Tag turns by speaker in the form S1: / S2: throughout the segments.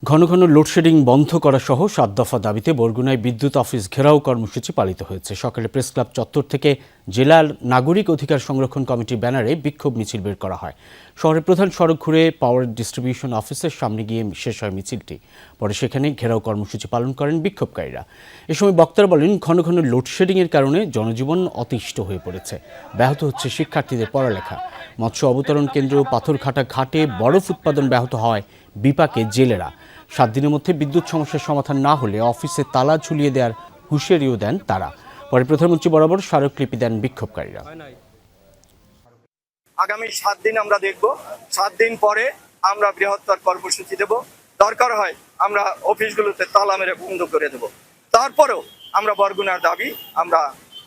S1: ঘন ঘন লোডশেডিং বন্ধ করা সহ ৭ দফা দাবিতে বরগুনায় বিদ্যুৎ অফিস ঘেরাও কর্মসূচি পালিত হয়েছে। সকালে প্রেসক্লাব চত্বর থেকে জেলার নাগরিক অধিকার সংরক্ষণ কমিটির ব্যানারে বিক্ষোভ মিছিল বের করা হয়। শহরের প্রধান সড়ক ঘুরে পাওয়ার ডিস্ট্রিবিউশন অফিসের সামনে গিয়ে শেষ হয় মিছিলটি। পরে সেখানে ঘেরাও কর্মসূচি পালন করেন বিক্ষোভকারীরা। এ সময় বক্তারা বলেন, ঘন ঘন লোডশেডিংয়ের কারণে জনজীবন অতিষ্ঠ হয়ে পড়েছে, ব্যাহত হচ্ছে শিক্ষার্থীদের পড়ালেখা। মৎস্য অবতরণ কেন্দ্র পাথরঘাটা ঘাটে বরফ উৎপাদন ব্যাহত হয় বিপাকে জেলেরা। 7 দিনের মধ্যে বিদ্যুৎ সমস্যার সমাধান না হলে অফিসে তালা ঝুলিয়ে দেওয়ার হুঁশিয়ারিও দেন তারা। পরে প্রধানমন্ত্রী বরাবর স্মারকলিপি দেন বিক্ষোভকারীরা।
S2: আগামী 7 দিন আমরা দেখব। 7 দিন পরে আমরা বৃহত্তর কর্মসূচি দেব। দরকার হয় আমরা অফিসগুলোতে তালা মেরে বন্ধ করে দেব। তারপরেও আমরা বরগুনার দাবি আমরা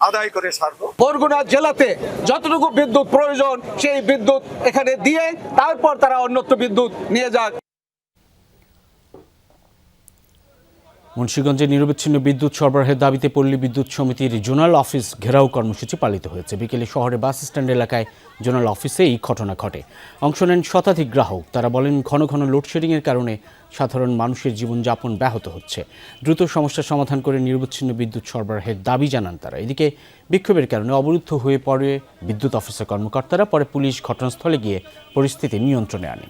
S2: আদায় করে ছাড়বো।
S3: বরগুনা জেলাতে যতটুকু বিদ্যুৎ প্রয়োজন সেই বিদ্যুৎ এখানে দিয়ে তারপর তারা অন্যত্র বিদ্যুৎ নিয়ে যাক।
S1: মুন্সিগঞ্জে নিরবচ্ছিন্ন বিদ্যুৎ সরবরাহের দাবিতে পল্লী বিদ্যুৎ সমিতির জোনাল অফিস ঘেরাও কর্মসূচি পালিত হয়েছে। বিকেলে শহরে বাস স্ট্যান্ড এলাকায় জোনাল অফিসে এই ঘটনা ঘটে। অংশ নেন শতাধিক গ্রাহক। তারা বলেন, ঘন ঘন লোডশেডিংয়ের কারণে সাধারণ মানুষের জীবনযাপন ব্যাহত হচ্ছে। দ্রুত সমস্যার সমাধান করে নিরবচ্ছিন্ন বিদ্যুৎ সরবরাহের দাবি জানান তারা। এদিকে বিক্ষোভের কারণে অবরুদ্ধ হয়ে পড়ে বিদ্যুৎ অফিসের কর্মকর্তারা। পরে পুলিশ ঘটনাস্থলে গিয়ে পরিস্থিতি নিয়ন্ত্রণে আনে।